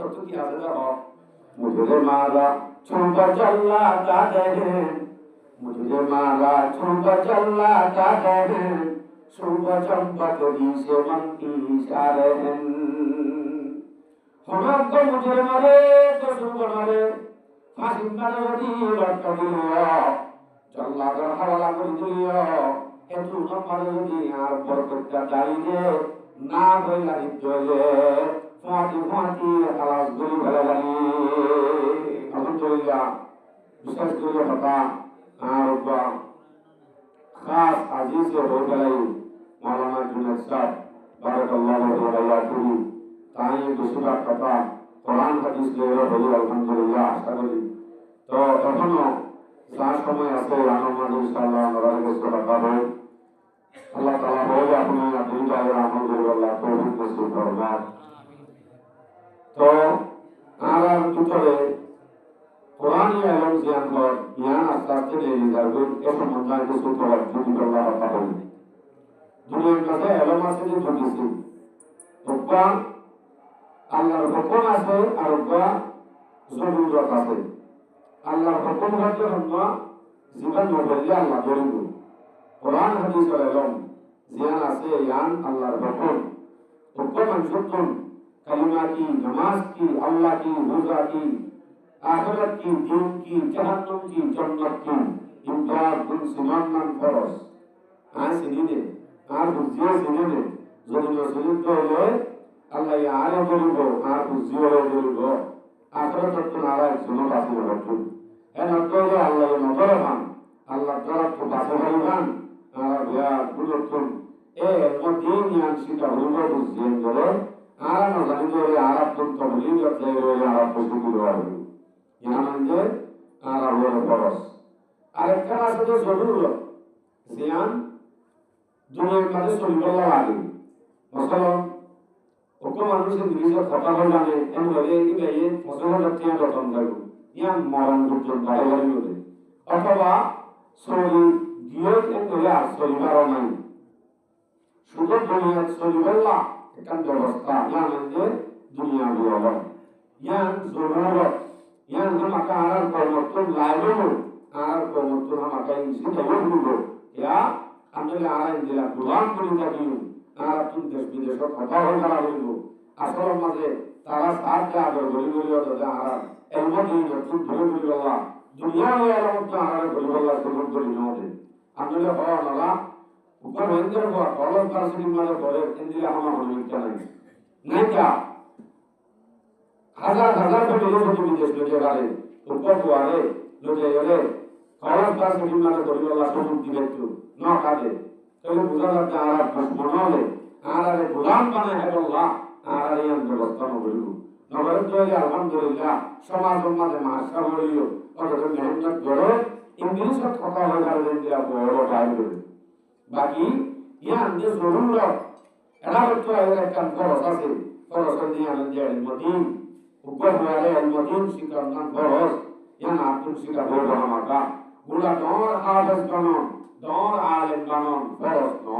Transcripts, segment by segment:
তত কি আছে দেখো মুঝে মারা ছুপা চল্লা চাহতে हैं मुझे मारा छुपा चल्ला चाहते हैं शुभ चंपक दी से मन की इशारे हैं हनक को मुझे मरे तो शुभ मरे फांसी मारे दी लट दियो चल्ला का हवाला कर दियो ए तू न मारे दी यार बरकत जाई दे ना भइला दिले फाटी फाटी आवाज गुली भला जानी अल्हम्दुलिल्लाह विशेष করে হতা আর খাস আজিজ কে হয়ে গেলাই মাওলানা জুনায়েদ সাহেব বারাকাল্লাহু ফিহি তাই দুসরা কথা কোরআন হাদিস কে হলো আলহামদুলিল্লাহ আশা করি তো এখনো যা সময় আছে আমাদের ইনশাআল্লাহ আমরা সুরা পাবো আল্লাহ তাআলা বলে আপনি দুইটা আলহামদুলিল্লাহ তৌফিক নসিব করবেন তো আর ভিতরে কোরআন এবং জ্ঞান জ্ঞান আস্তে নিয়ে যাবে এ সম্বন্ধে কিছু খবর যদি আল্লাহ পাবেন দুনিয়ার কাছে এলম আছে যে ঢুকেছি ওবা আল্লাহর হুকুম আছে আর ওবা জরুরত আছে আল্লাহর হুকুম হচ্ছে আমরা জীবন বদলে আল্লাহ জরুর কোরআন হাদিস এলম জ্ঞান আছে জ্ঞান আল্লাহর হুকুম হুকুম আনসুতুন কালিমা কি নামাজ কি আল্লাহ কি রোজা কি आखिरत की दीन की जहन्नम की जन्नत की इम्तियाज दिन सुनान फरज आज सिने आर बुझिए सिने যদি নসলিত হলে আল্লাহ আর বলব আর বুঝিও বলব আখরাত তো নারায় জন্য বাসি হতো এন অর্থে আল্লাহ নজর হান আল্লাহ তরফ তো বাসি হইবান আর ইয়া বুলতুন এ মদিন ইয়ান সিটা হইব বুঝিয়ে গেলে আর না জানি যে আরব তো বলি যে আরব বুঝি হবে ইয়ানন্দে আর আল্লাহর ফরজ আরেকটা আছে যে জরুরত জিয়ান দুনিয়ার কাছে চলিবার লাগে মসলন ওকো মানুষের নিজের কথা বল জানে এন বলে কি ভাই ফসল জাতীয় রতন লাগু ইয়ান মরণ পর্যন্ত বাইরে বলে অথবা সরি দিয়ে এন বলে আর চলিবার নাই শুধু দুনিয়ার চলিবার না একটা ব্যবস্থা ইয়ানন্দে দুনিয়া বিয়াল ইয়ান জরুরত yang maka arah komotur lalu arah komotur maka isi jauh dulu ya ambil arah yang jelas bulan pun jadi arah pun des kota orang dulu asal masih taras ada berbulu ada arah ilmu di itu dulu Allah dunia yang itu arah dulu Allah sebelum dulu ambil orang Allah bukan hanya buat kalau kasih mana boleh ini hama boleh jangan naiknya হাজার হাজার কোটি লোক বিদেশ লোকে গেলে উপর দুয়ারে লোকে গেলে খরচ পাশে বিমানে ধরিবাল্লা সুযোগ দিবে একটু ন কাজে তাহলে বোঝা যাচ্ছে আর মনে হলে আর গোলাম বানায় হেবল্লাহ আর ইয়ান ব্যবস্থা নগরিব নগরের তৈরি আলহামদুলিল্লাহ সমাজ মাঝে মাসা বলিল অথচ মেহনত করে ইংলিশত কথা হয়ে গেলে দিয়া বড় টাইম করে বাকি ইয়ান যে জরুরত এটা হচ্ছে একটা খরচ আছে খরচের দিয়ে আমি যে মদিন Ukur wale al-madin sikar nan boros yang akun sikar boros maka gula dor adas banon dor alim banon boros no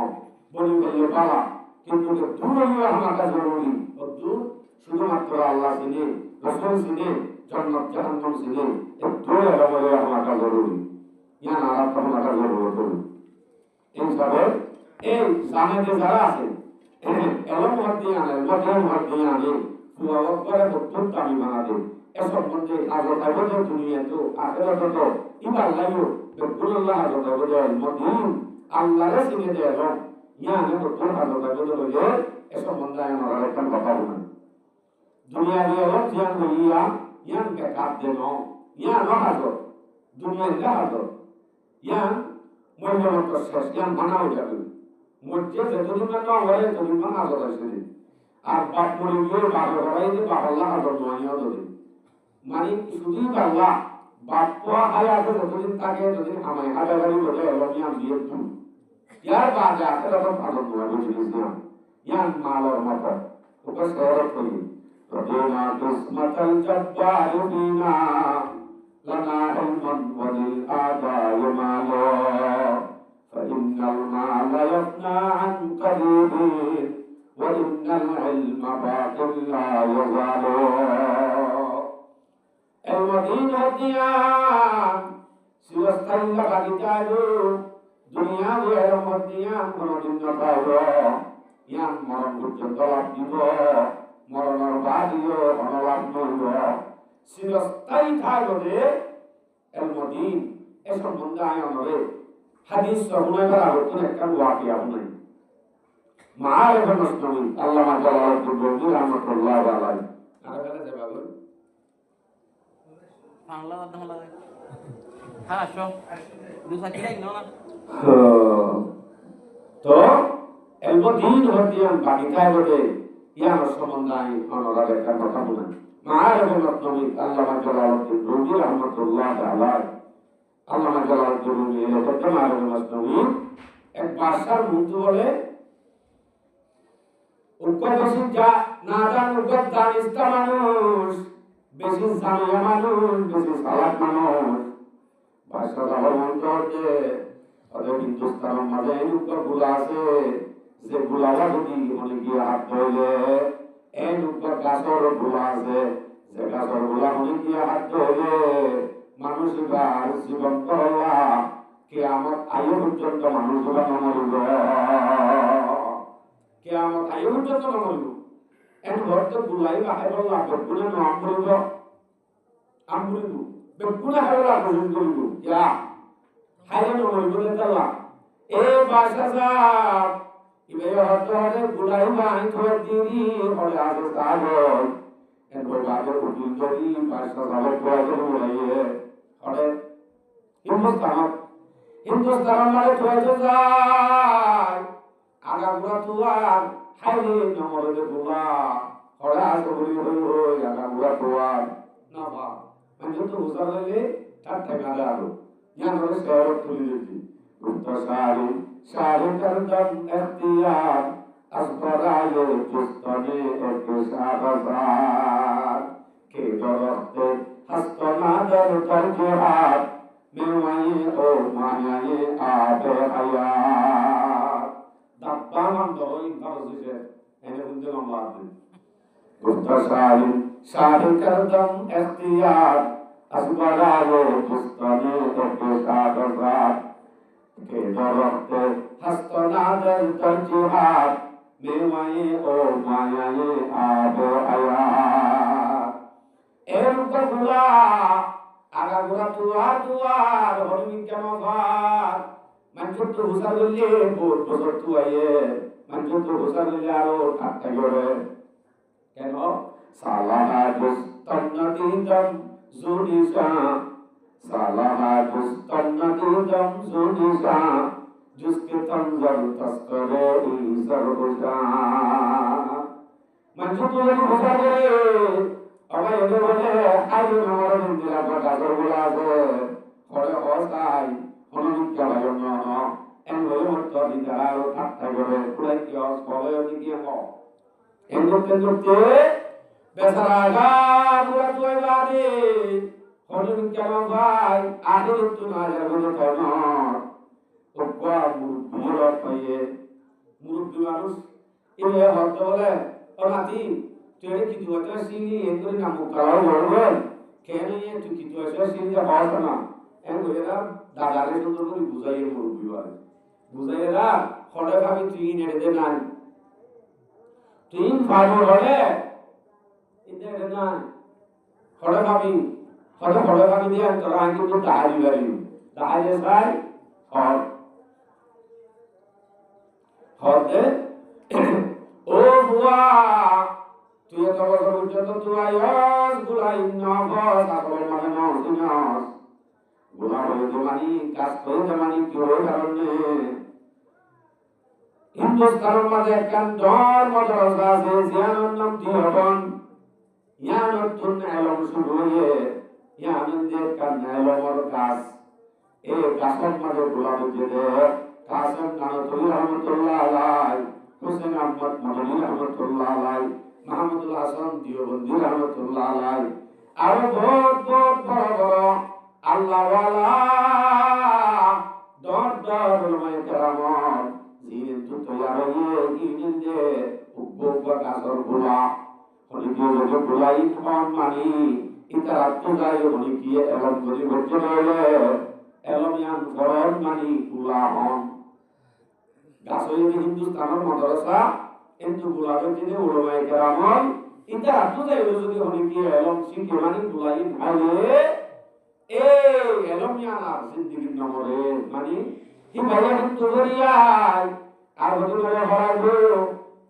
boli beli bala কিন্তু দূরে আমাকে জরুরি অদ্দু শুধুমাত্র আল্লাহ চিনে রাসূল চিনে জান্নাত জাহান্নাম চিনে দূরে আমাকে জরুরি ইয়ান আরাফ আমাকে জরুরি এই সবে এই সামনে যারা আছে এলম হদিয়ানে মধ্যম হদিয়ানে পুয়াওয়ারে বক্তব্য আমি বানাতে এসব মধ্যে আজত আবদ দুনিয়া তো আখিরাত তো ইবা লাইও বেকুল্লাহ আজত আবদ মদিন আল্লাহর সিনে দেয় ইয়ানে বক্তব্য আজত আবদ হয়ে এসব মধ্যে আমরা একটা কথা বলি দুনিয়া দিয়ে লজ্জান হইয়া ইয়ান বেকার দেন ইয়ান হাজত দুনিয়া হাজত ইয়ান মহিলা শেষ ইয়ান বানাও যাবে মধ্যে যতদিন না হয় ততদিন হাজত আছে আর বাপ মরে গিয়ে বাবা হরাই যে বাবাল্লাহ হাজর নয় ধরে মানে শুধুই বাবা বাপ্পা হায়াতে যতদিন থাকে ততদিন আমায় হাজারি বলে এলমিয়াম দিয়ে তুই ইয়ার বাজে আছে তখন হাজর নয় বুঝলিস ইয়ান মালর মতো ওকে সরব করি রবিনা কিসমতাল জব্বার বিনা লানা ইলমান ওয়ালিল আদায় মালো فإن المال يفنى عن قريب وإن العلم باق لا يزال মদিন হদিয়ান চিরস্থায়ী বাগিচারু দুনিয়া এর মদিয়ান কোনদিন নপাব ইয়ান মরণ পর্যন্ত লাভ দিব মরণের বাদিও অনলাভ নইব চিরস্থায়ী থাকবে এর মদিন এ সম্বন্ধে আয় অনরে হাদিস শুনাইবার আগত একটা ওয়াকিয়া শুনাই মাআরিফ মুসলিম আল্লামা জালালউদ্দিন রুমি রাহমাতুল্লাহ আলাইহি আরেকটা জবাব বাংলা মাধ্যম লাগে হ্যাঁ আসো দুসা কি লাগলো না তো এর মদিন হদিয়ান বাগিচায় বলে ইয়ার সম্বন্ধে আয় অনরে একটা কথা শুনাই মাআরিফ মুসলিম আল্লামা জালালউদ্দিন রুমি রাহমাতুল্লাহ আলাইহি আল্লামা জালালউদ্দিন রুমি এর কথা মাআরিফ মুসলিম এক বাদশার মন্ত্রী বলে উনকো বেশি না জান উনকো জানিস্তা মানুষ বেশি জানে মানুষ বেশি সালাক মানুষ বাদশা যাবার মন্ত্র হচ্ছে ওদের হিন্দুস্তানের মাঝে উনকো গুলা আছে যে গুলাটা যদি মনে গিয়ে হাত ধরলে এই উনকো গাছর গুলা আছে যে গাছর গুলা মনে গিয়ে হাত ধরলে মানুষ এবার জীবন করলা কিয়ামত আয়ু পর্যন্ত মানুষ গুলা মরিব কিয়ামত আয়ু পর্যন্ত মরিব এন ভর্ত গুলাই বাহাই বললা বেগুনা নাম করিব আমরিব বেগুনা হাওলা করিব করিব ইয়া হাইলে মরিব দেলা এ বাদশা সাহেব ইবে হত হতে গুলাই বাহাই থর দিরি হলে আগে সাগর এন বাবার উকিল করি বাদশা সাহেব কোয়াতে বলাইয়ে হলে হিন্দুস্তান মানে থরে যায় আগাগুড়া তুয়ার হাইলে নমরে বুলা হড়া সবরি হই আগাগুড়া তুয়ার না বা মানে তো উজার লাগে তার ঠেকালে আরো ইয়ান হলে শহর তুলি দিছি উত্তর সারি করদম ইখতিয়ার আসবরায়ে জুস্তনে এক সাবাজার কে দরখতে হস্তনাদের তরজহাত মেওয়ায়ে ও মায়ায়ে আবে হায়াত দাব্বামান দরই ফারজিছে এনে বুঝতে মামলা আছে গুপ্তা শাহি করদম ইখতিয়ার আসবরায়ে জুস্তনে এক সাবাজার কে দরখতে হস্তনাদের তরজহাত মেওয়ায়ে ও মায়ায়ে আবে হায়াত এর গুলা আগাগোড়া তুয়ার হরিমিন কেন ঘর মানুষ তো হুসা করলে বহুত বছর তুয়াইয়ে মানুষ তো হুসা করলে আরো ঠাট্টা করে কেন সালাহা দুস্তন্নতিদম জুনিসা সালাহা দুস্তন্নতিদম জুনিসা जिसके तंजर तस्करे इजर उजा মানুষ তো যদি হুসা করে আবার এনে বলে আইন আমার দিলা গাজর গুলা আছে হরে হসাই হনুন কেলা জন্য এন হয়ে মত দিদার ঠাট্টা করে পুরাই কি অস বলে কি কি হো এন করতে বেচারা গাবুয়া তুই বাদে হনুন কেলা ভাই আগে তো না যাবে না ওকবা মুরুব্বিরা পাইয়ে মুরুব্বি মানুষ এ হত বলে ও নাতি তুই কি তুই সিনি এগুলি না মুকাও বলবে কেন তুই কি তুই সিনি যা পাওয়া না এন কইরা দাদারে সুন্দর করে বুঝাইয়ে মুরব্বি বলে বুঝাইরা খড়ে ভাবি তুই নেড়ে দে না তুই ফাড়ো হলে ইদে না খড়ে ভাবি দিয়ে তোরা আগে তো দাঁড়ি বাড়ি দাঁড়িয়ে যাই হতে ও বুয়া তুই তো বছর পর্যন্ত তুই আয়স গুলাই নভস আসল মানে নস গুলা হয়ে জমানি কাজ করে জমানি কি হয়ে কারণে হিন্দুস্তানের মাঝে একখান ধর্ম দরজা আছে জিয়ানোর নাম দিহবন ইয়ানোর তুন এলম শুরু হয়ে ইয়ানোর যে একখান এলমর গাছ এই গাছের মাঝে গোলা বুঝে দে কাসেম নানতুল্লাহ রহমতুল্লাহ আলাই হোসেন আহমদ মাদনী রহমতুল্লাহ আলাই মাহমুদুল হাসান দিওবন্দি রহমতুল্লাহ আলাই আরো বহুত বহুত বড় বড় আল্লাহওয়ালা দর উলামায়ে কেরাম জিন তো তৈয়ার হয়ে দিন যে উগ্র গাছর গোলা হলিদিও যে গোলাই কোন মানি ইতা রাত্র যায় হনি কি এবং যদি ঘটে রইলে এবং ইয়ান ফরজ মানি কুলা হন গাছই হিন্দুস্তানের মাদ্রাসা কিন্তু গুলাবের দিনে উলমায়ে কেরাম ইতা রাত্র যায় যদি হনি কি এবং শিখে মানি কুলাই ভাইলে এই এলম ইয়ানা জিন্দেগির নম্বরে মানি কি ভাইয়া কিন্তু করিয়াই আর হতে পারে হরাইবো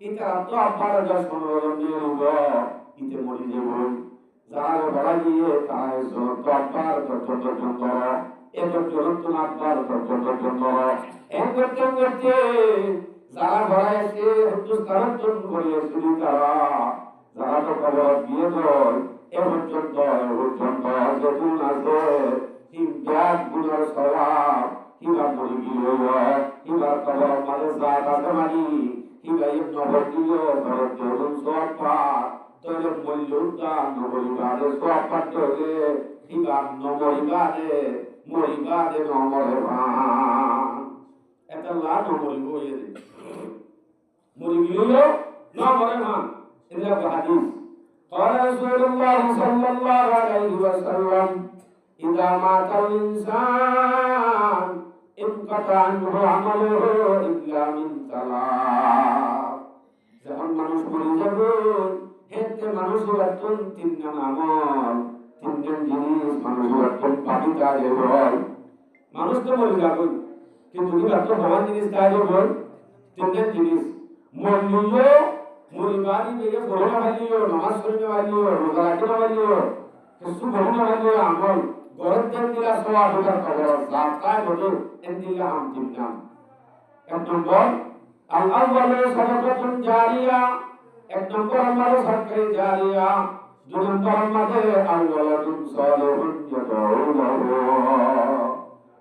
ইতা রাত্র আব্বার 10-15 জন নিয়ে নিব ইতে মরি যাব যারা বড় দিয়ে তাই জনত আব্বার যত এত জনত আব্বার যত এক করতে যারা বড় আছে হিন্দুস্তানের জন্য করিয়েছে তারা যারা তো খবর দিয়ে দেয় এ পর্যন্ত যেদিন আছে ব্যাগ গুলোর স্বভাব কিবা মরি গিয়ে কিবা খবর মানে যা তাতে মানি কিবা নবর দিয়ে ধরে দেবন সব তোর মূল্যদান নবরিবাদে সব পাঠ্যে কিবা নবরিবাদে মরিবাদে নমরে ভান এটা লা নমরিব হয়ে দে মরি গিয়ে নমরে ভান এটা হাদিস قال رسول الله صلى الله عليه وسلم إذا مات الإنسان انقطع عنه عمله إلا من ثلاث যখন মানুষ মরে যাবে হেতে মানুষের একজন তিনজন আমল তিনজন জিনিস মানুষের একজন পাবি কাজে হয় মানুষ তো মরে যাবে কিন্তু কি একজন হওয়ার জিনিস কাজে হয় তিনজন জিনিস মরলিও মরিবারি বেগে পড়া ভালিও নামাজ পড়তে ভালিও রোজা রাখতে ভালিও কিছু পড়তে ভালিও আমল গরত দেন দিলা সওয়া ঢোকার খবর জাকাত হলো এন দিলা আম তিনজন এক নম্বর আল আউয়ালু সাদাকাতুন জারিয়া এক নম্বর আমাদের সরকারি জারিয়া দুই নম্বর আমাদের আউয়ালাতুন সালিহুন ইয়াদাউলাহু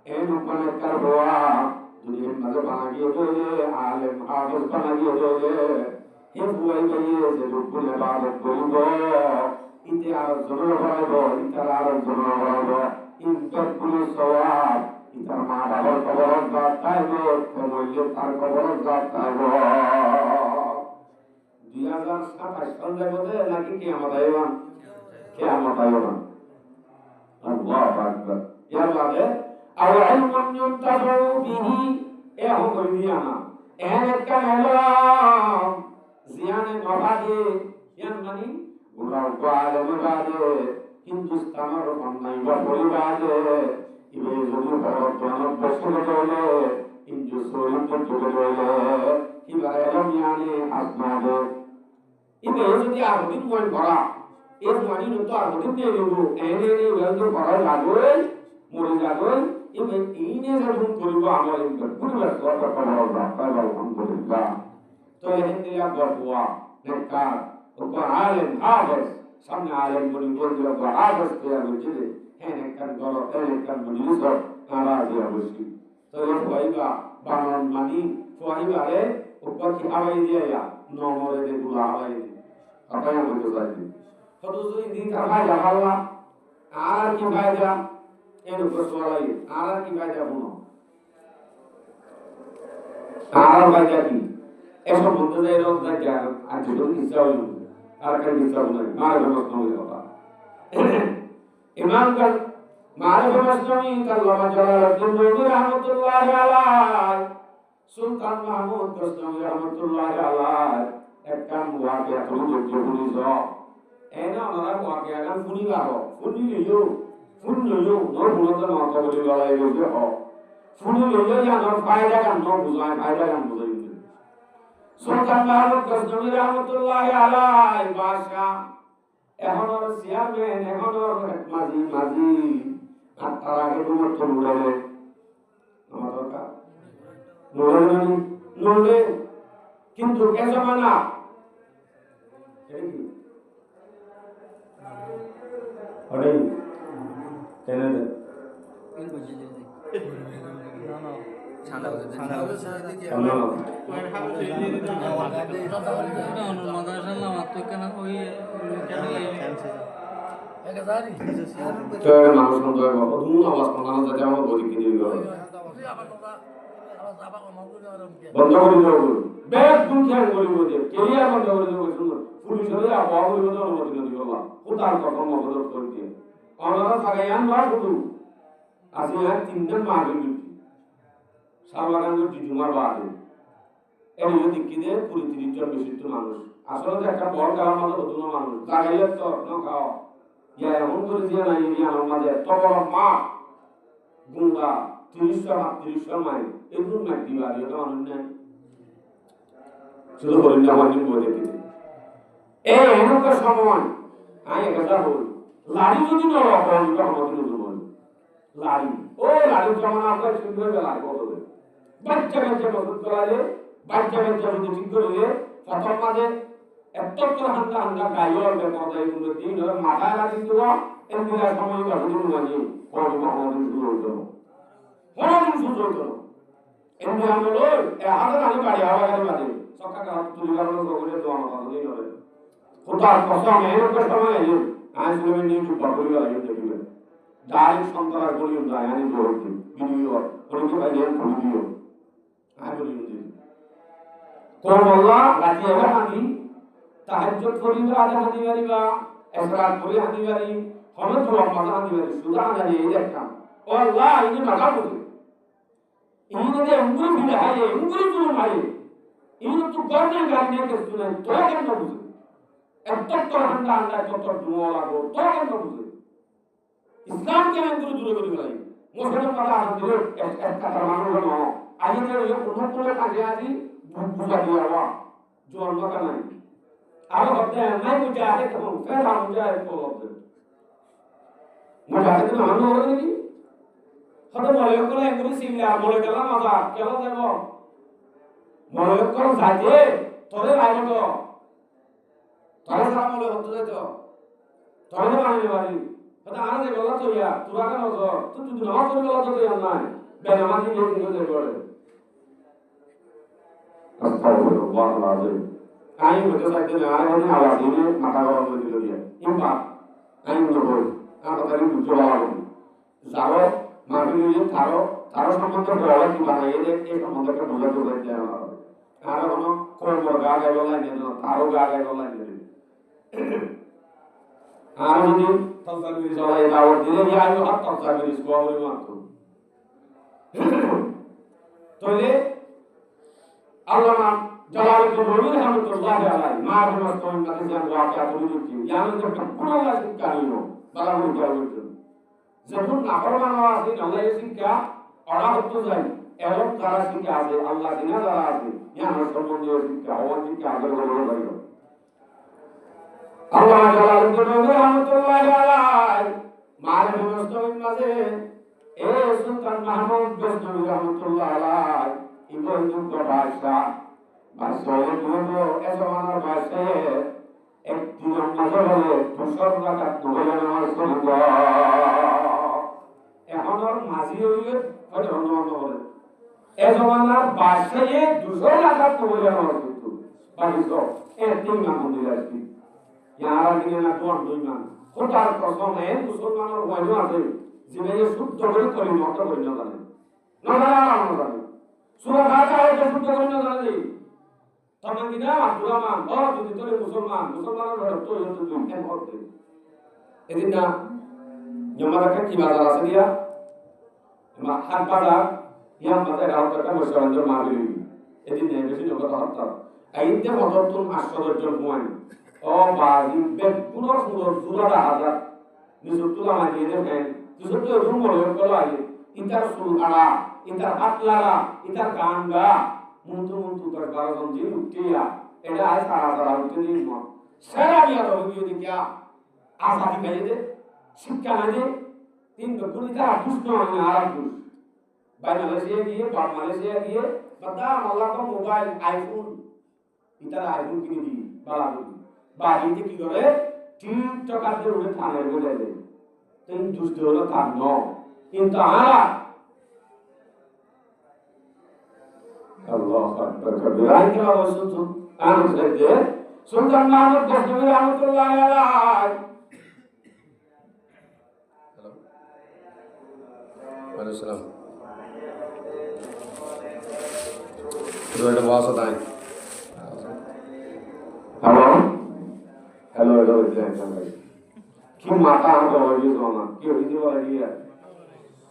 এই রূপে করবা দুনিয়ার মাঝে বানাগিয়ে দিলে আলেম হাফেজ বানাগিয়ে দিলে হে বুয়াই গিয়ে যে রূপে ইবাদত করিব ইতে আর জনর হইব ইতার আর জনর হইব ইনকার কুল সওয়াব ইতার মা বাবার কবর জাত পাইব মইলে তার কবর জাত পাইব 2027 সাল যাবে নাকি কিয়ামত আইবা কিয়ামত আইবা আল্লাহু আকবার ইয়া লাগে আও ইলমুন ইউনতাফু বিহি এ হুকুম দিয়ানা এনে কালাম জিয়ানে নবাদে ইয়ান মানে উলাও আলেম বাদে হিন্দুস্তানের অন্যান্য পরিবারে ইবে যদি ভারতন বসে চলে ইন্দু সোলিম চলে চলে ইবা এলম ইয়ানে আসমাদে ইবে যদি আরবিন কোন করা এর মানে তো আরবিন নিয়ে নেব এনে ওয়াজু করা লাগবে মরে যাবে ইবে ইনে যখন করিব আমল করব সব করা তাই আলহামদুলিল্লাহ তো হিন্দিয়া বড়ুয়া নেকা ও আলেম হাফেজ সামনে আলেম বলি বলছিল হাফেজ কে বলছিল হ্যাঁ নেকান গলো নেকান বলি সব নারাজি অবশ্যই তো এই ভাইবা বানন মানি ফাইবারে উপর কি আওয়াই দিয়া নমরে দে গুলা আওয়াই আপনারা বলতে চাইছেন কত যদি দিন কামাই জামাল্লা আর কি ফায়দা এর উপর সরাই আর কি ফায়দা বলো আর ফায়দা কি এসব বলতে যাই রোজ যাই আর যদি ইচ্ছা হইল আর কার ইচ্ছা হইল মারে প্রশ্ন হইল বাবা ইমাম কাল মারে প্রশ্ন হইল আল্লামা জালালউদ্দিন রুমি রাহমাতুল্লাহি আলাইহি সুলতান মাহমুদ গজনবী রাহমাতুল্লাহি আলাইহি একটা ওয়াকিয়া তুলি জুবুলিজ এনা ওনারা ওয়াকিয়া গান শুনিবারো শুনিলিও শুনলিও নর বুলন্দ মাতা বলি গলাই গেছে হ শুনিলিও জানো ফায়দা গান ন বুঝায় ফায়দা গান বুঝাই সুলতান মাহমুদ গজনবী রাহমাতুল্লাহি আলাইহি বাদশা এখনর চেয়ারম্যান এখনর মাঝি আর তার আগে তোমার তো নুড়ে আমার দরকার নুড়ে কিন্তু কে জমানা অরে কেন রে ঠান্ডা ঠান্ডা বন্ধ করে দেব ব্যাগ দুনিয়া বলিব যে কেরিয়া বন্ধ করে দেব শুনুন পুলিশের আবহাওয়া পরিবর্তন অনুমতি দিব না কোথার কখন মদত করে দিয়ে অনারা থাকাইয়ান বা শুধু আজ তিনজন মাহবিল শাহবাগানের জুমার বাদে এই দিকে 20-30 জন বিশিষ্ট মানুষ আসলে একটা বড় গাওয়ার মতো হতো না মানুষ লাগাইলে তো না খাও ইয়া এমন করে দিয়ে নাই আমার মাঝে এত বড় মা গুঙ্গা 30-38 মাইল এগুলো না দিবার এটা মানুষ নাই শুধু বলেন না আমার বই দেখি এই এনকা সময় আই একটা হল লাড়ি যদি না রকম আমাদের জীবন লাড়ি ও লাড়ি জমা আমরা শুনবে বেলা করবে বাচ্চা বাচ্চা বসত করালে বাচ্চা বাচ্চা যদি ঠিক করলে প্রথম মাঝে এত তো হান্ডা গায়র ব্যাপার এগুলো দিন মাথায় লাগি দেওয়া এমনির সময় বাসুদি মানে করব আমাদের শুরু হইতো মনোযোগ শুরু হইতো এমনি আমলো হাজার আনি বাড়ি হাওয়া গাড়ি বাড়ি সকাল কাল তুলি গাড়ি করে দোয়া কথা দিন হবে কোথার কসম এরকম সময় এলো আজ তুমি নিয়ে চুপ করে লাগি দেখবে ডাইরেক্ট সন্তান বলিও যায় আনি জোর দিন ভিডিও ওকে ভাই এর ভিডিও আই বলিও দিন কোন আল্লাহ রাতি এবার হানি তাহাজ্জুদ করিবা আজ হানি বাড়িবা ইসরাত করে হানি বাড়ি হবে তো রমজান হানি বাড়ি সুদা জানি এই একটা ও আল্লাহ ইনি মাথা বুঝে ইনি যে উঙ্গুরি ভিড়ে হায় উঙ্গুরি চুল ভাই ইনি তো গর্নে গানে কে শুনে তো কেন বুঝে এত তো হান্ডা হান্ডা কত দুয়া লাগো তো কেন বুঝে ইসলাম কে উঙ্গুরি দূরে করে ভাই মুসলমান কথা আছে একটা মানুষ না আগে যে কোনো কাজে আছি বুঝা দিয়া জন্ম কানা আরো হতে নাই মুজাহিদ এবং ফেরা মুজাহিদ তো হতে মুজাহিদ না আনো হলো কি হতে মনে করে এগুলো সিমলা মনে গেলাম মজা কেন যাব মনে করে যাইতে তোরে আইলো তো তোরে সারা মনে হতে যাইতো তোরে মানে বাড়ি হতে আনা যে গলা তো ইয়া তোরা কেন তো তুই নামাজ পড়ে গলা তো ইয়া নাই বেনামাজি নিয়ে নিয়ে করে আস্তাগফিরুল্লাহ আলাজিম আই হতে চাইতে না আর আমি আওয়াজ দিয়ে মাথা গরম করে দিল দিয়া ইম্পা আই মনে করি আমার তারি বুঝতে পারলাম যাও মাহফিলে তারো সম্বন্ধে বলা কি বানাই এই সম্বন্ধে বোঝাতে চাইতে আর কোনো কোন গা গাইব লাগে না তারও গা গাইব লাগে আর যদি তলসাবির জলাই দাও দিলে ইয়া আইও হাত তলসাবির স্কোয়ারে মাত্র তাহলে আল্লামা জালালউদ্দিন রুমি রাহমাতুল্লাহি আলাইহি মারহামাত কোন কাছে যান ওয়াকিয়া তুলি দিচ্ছি ইয়ান যে পুরো শিক্ষানীয় বালাগুলো জালুদ্দিন যখন নাফরমান আছে আল্লাহ শিক্ষা অরা হতে যায় এবং যারা শিক্ষা আছে আল্লাহ দিনা যারা আছে ইয়ান সম্বন্ধীয় শিক্ষা ওয়ান শিক্ষা আগে বলে বাইরে আল্লাহ জালালউদ্দিন রুমি রাহমাতুল্লাহি আলাইহি মারহামাত কোন মাঝে এ সুলতান মাহমুদ গজনবী রাহমাতুল্লাহি আলাইহি ইবন যুগ ভাষা বাসয়ে দুটো এজমানার ভাষে একদিন মাঝে বলে দুশর রাকাত দুবেলা নামাজ পড়ব এখন আর মাঝি হইলে হয়তো অন্য বলে এজমানার ভাষায় দুশর রাকাত দুবেলা নামাজ পড়ব বাড়িতে তিন মান মন্দির আছে ইয়ার দিনে না দুই মান কোটার কসমে মুসলমানের ওয়াইনো আছে যিনি শুদ্ধ করে কলিমত করে না জানে না জানে সূরা ফাতিহা শুদ্ধ করে না জানে তখন কিনা আব্দুররহমান ও যদি তোরে মুসলমানের ঘরে তো হতো তুই কেন করতে এদিন না জমারাকে কি বাজার আছে দিয়া মা হাট বাজার ইয়া বাজার আর একটা মশালার মাহফিল এদিন নেই বেশি কথা হতো আইতে মততুন আশ্চর্য হুয়ান ও বাজি বেপুরো পুরো জুরাদা হাজার নিসুতুলা মাঝে দেখেন নিসুতু রুম বলে কল আই ইতার সুল আড়া ইতার হাত লাগা ইতার গান গা মুন্তু তোর বারজন জি উঠিয়া এটা আই সারা উঠে দিন মত সারা বিয়া রবিও দিকা আজাদি গায়ে দে শিক্ষা না দে তিন গুণিতা দুষ্ট না আর দুষ বাংলাদেশে গিয়ে বাংলাদেশে গিয়ে বাদা আল্লাহ का মোবাইল আইফোন ইতার আইফোন কিনে দি বাড়িতে কি করে ঠিক টাকা দিয়ে উঠে থানায় বলে দেয় তিন দুষ্ট হলো তার ন কিন্তু আল্লাহ আকবার কবিরা কি অবস্থা আমি সাইদে সুলতান মাহমুদ গজনবী রাহমাতুল্লাহি আলাইহি হ্যালো সালাম দুইটা বাসা তাই হ্যালো বেরো হয়েছে কি মাথা আর বড় হয়ে যাও না কি হয়েছে বলে গিয়ে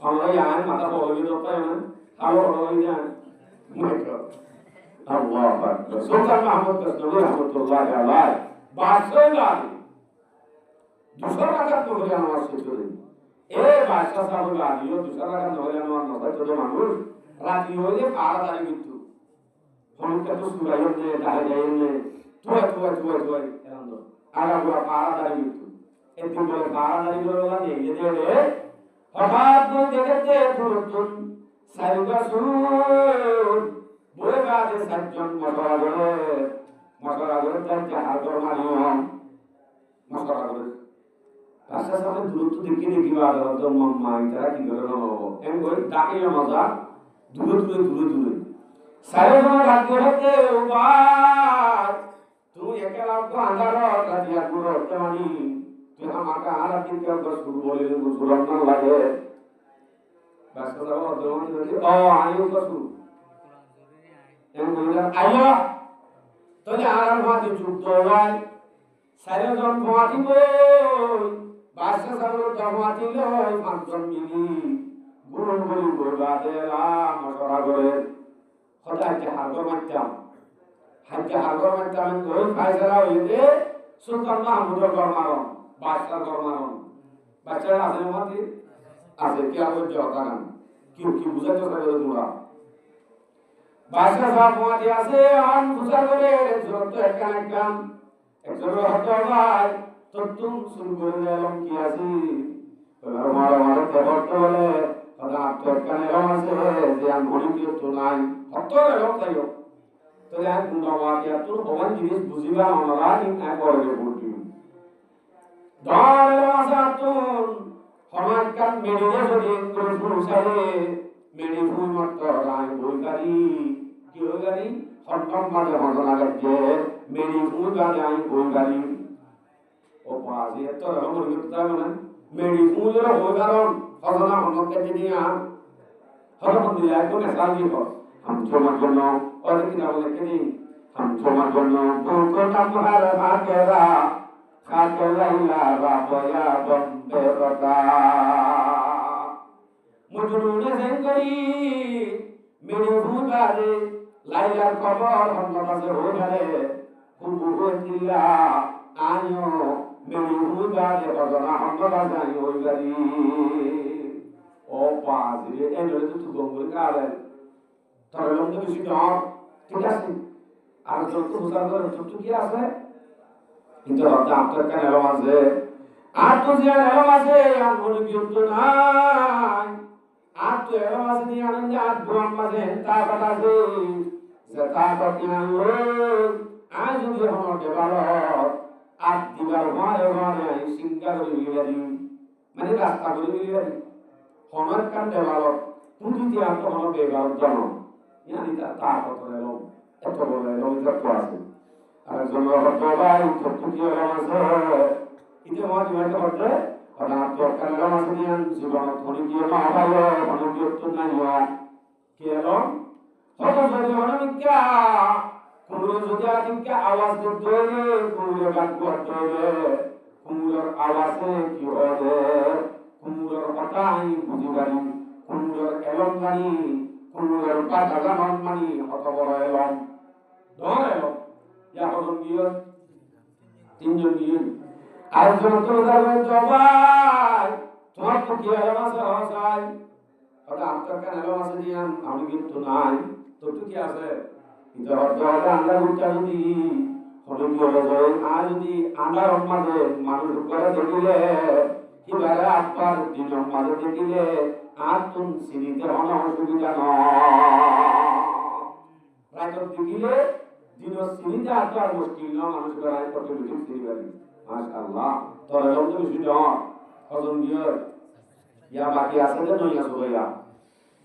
আমরা আইন মাথা বড় হয়ে যাও তাই না আরো বড় হয়ে যায় আল্লাহ আকবার সুলতান মাহমুদ গজনবী রাহমাতুল্লাহ আলাইহি বাদশাহ গালি দুসরা রাকাত পড়ে নামাজ শেষ করে বাদশাহ সাহেব গালিও দুসরা রাকাত পড়ে নামাজ নয় তো মানুষ রাতি হইলে পাড়াদারি কিন্তু হনুকে তো সুরাইও নে দাহে যাইও নে তুই এরকম আগা পুরা পাড়াদারি কিন্তু একদিন বলে পাড়াদারি করে বলা নেই যে হঠাৎ দেখতে পুরুতুন সাইবা সুর বলে গাছে সাতজন মশলা করে তার জাহাজ মারিও মশলা করে রাস্তা সামনে দূরত্ব দেখি আদালত মাই তারা কি করে নেবো এমন করে ডাকে মজা দূরে সাইবা ডাকতে হতে উপায় তুমি একেলা আন্ধারত রাতিয়া পুরো তেমানি তুই আমাকে আর দিন কেউ শুরু বলে সুরম না লাগে ব্যস্ততা অর্ধমান ও আয়ু কসু এমন বললেন আয়ো তোকে আর মাটি যুক্ত হয় সাইজন মাটি বই বাসা সাগর জমাতি লয় পাঁচজন মিলি গুরু গোলা দেলা মশলা করে হঠাৎ হাগর মারতাম কই ফাইসারা হইতে সুলতান মাহমুদের গরমারন বাদশাহ গরমারন বাচ্চারা আছে মাটি আছে কি আবার জগান কি বুঝাতে পারে তোমরা বাদশাহ সাহেব মাটি আছে আন বুঝা করে যত একখান একজন হতো ভাই তো তুমি শুরু করে এলাম কি আছে আমার খবরটা বলে ওরা একখান এলাম আছে যে আমি মনে কি তো নাই হতো এলাম তাইও তো এক গুণাবাদ এত ভগবান জিনিস বুঝিবা আমরা কিন্তু একবারে বলছি ধরে আসাতুন হমাকান মেডিয়ে যদি করে পুরুষারে মেডি ফুল মত রাই বইকারি কি হইগারি হটকম মানে হজনা গজে মেডি ফুল গানে আই বইকারি ও পাজি এত রকম গিফতা মানে মেডি ফুল এর হইগারন হজনা হনকে দিনিয়া হরকম দিলা একদম সাজি হো हम তোমার জন্য और কি না বলে কি हम তোমার জন্য বুকো তামহার ভাগেরা খাতে লাইলা বাবয়া বম্বে রতা মুজরুনে সেঙ্গরি মেরে ভুগারে লাইলার খবর হন্নবাজে হইগারে কুবু হইতিলা আয়ো মেরে ভুগারে বদনা হন্নবাজে আয়ো হইগারি ও পাজিরে এনরে তুই গঙ্গুল কারে তাহলে লোক তো বেশি দাও ঠিক আছে আর যত বুঝার করে যত কি আছে কিন্তু হয়তো আপনার কেন এলো আছে আর তো যে এলো আছে আর মনে কি হতো নাই আর তো এলো আছে নিয়ে আনন্দ আর দোয়ান মাঝে তা কথা আছে যে তা কথা আনলো আজ যদি আমার দেবালো আর দিবার ঘরে সিঙ্গা করে মিলিয়ে মানে রাস্তা করে মিলিয়ে হনার কান দেবালো তুমি যে আর তো হলো বেগাল জানো yani তা কথা এলো এত বলে এলো যত আছে আর জন্য হতো ভাই ছোট কি হলো আছে ইতে মাঝে মাঝে হচ্ছে আর তো কালো মাঝে নিয়ে জীবন ধরে কি না ভালো অনুযোগ তো নাই কি এলো হতো যদি অনেকটা কুমুর যদি আদিকে আওয়াজ দিতে হবে কুমুর গান করতে হবে কুমুর আওয়াজে কি হবে কুমুর কথাই বুঝি গানি কুমুর এলম গানি কুমুরের পাতা জামান মানি হত বড় এলম ধর এলম ইয়া হজন গিয়ে তিনজন গিয়ে আর যত যাবে জবাই তোমার তো কি এলম আছে হসাই ওটা আপনার কেন এলম আছে দিয়ান আমি কিন্তু নাই তো কি আছে এটা হয়তো আমরা উঠা যদি হলো কি হলো আর যদি আন্ডার মাঝে মানুষ করে দেখিলে কিভাবে আপনার দিন মাঝে দেখিলে আর তুমি সিনিতে হন অসুবিধা নয় দেখিলে দিন সিনিতে আর তো আর মুশকিল নয় মানুষের রায় করতে বেশি সিনি পারি মাশাআল্লাহ তোর লোক তো বেশি নয় হজম দিয়ে ইয়া বাকি আছে যে নইয়া সুরাইয়া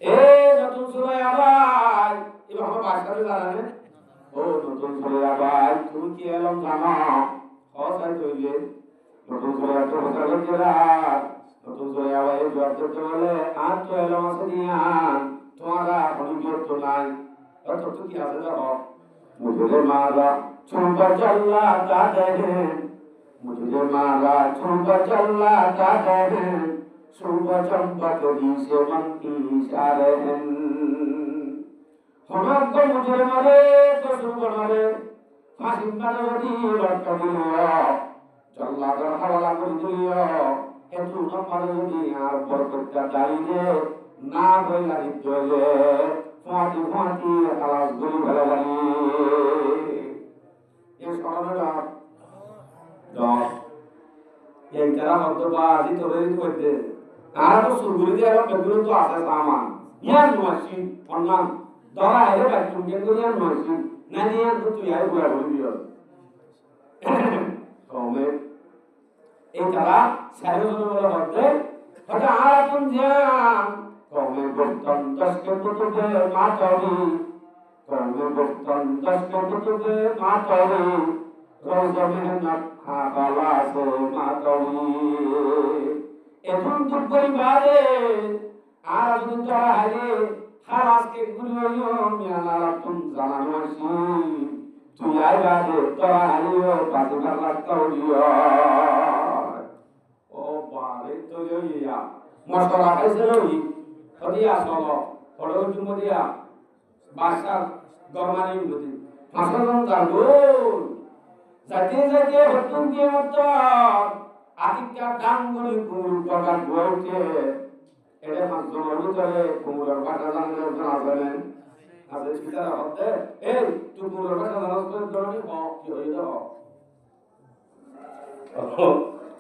এ নতুন সুরাইয়া ভাই এবার আমার বাসাতে জানানে ও নতুন সুরাইয়া ভাই তুমি কি এলম জানো হসাই তৈলে নতুন সুরাইয়া তো হসা গেরা নতুন করে আবার এই জবাব করতে বলে আর তো এলো মাসে নিয়ে তোমারা অনুযোগ তো নাই অত তো কি আছে দেখো মুঝে মারা চুম্বা চাল্লা তা দেখেন मुझे मारा छुप चला जाते हैं शुभ चंपक दी से मन की इशारे हैं हमार को मुझे मरे तो शुभ मरे फांसी मारे दी रट दिया चला कर हवाला कर दिया ए तू न मारे दी यार बरकत दाई दे ना बोला दिले फाटी फाटी आवाज गुली भला लगी ये शरणा এই যারা মধ্যবাদী তৈরি করতে আর তো সুগুলিতে এবং বেগুলো তো আছে সামান ইয়ার নসি অন্যান দরা এর বাচ্চু কেন ইয়ার নসি না নিয়া তো তুই আর গোয়া বলি দিও কমে এই যারা সারজন বলে বলতে হয়তো আর তুমি ধ্যান কমে বর্তন দশকে বুঝবে মা চরি কমে বর্তন দশকে বুঝবে মা চরি রোজ মেহনত হাবালা সে মাতরি এখন তো পরিবারে আর যদি তারা হারে খালাসকে গুলিও মিয়ানা রাতুন জানানো আসি তুই আই বাদে তারা হারিও পাতি মারলা তাওরিও ও বারে তো ইয়া মশলা খাইছে লই হদিয়া সলো হড়ো জুমদিয়া বাসা গরমানি বুদি মাসলাম তাগো जाते जाते हतुन के मत आदित्य डांगुरी कुमुर प्रकार बोलते एडे मासजोर ভিতরে কুমুরের কথা জানলে জানা যাবে আজ চিন্তা হতে এই তুই কুমুরের কথা জানাস তো জানি হ কি হইল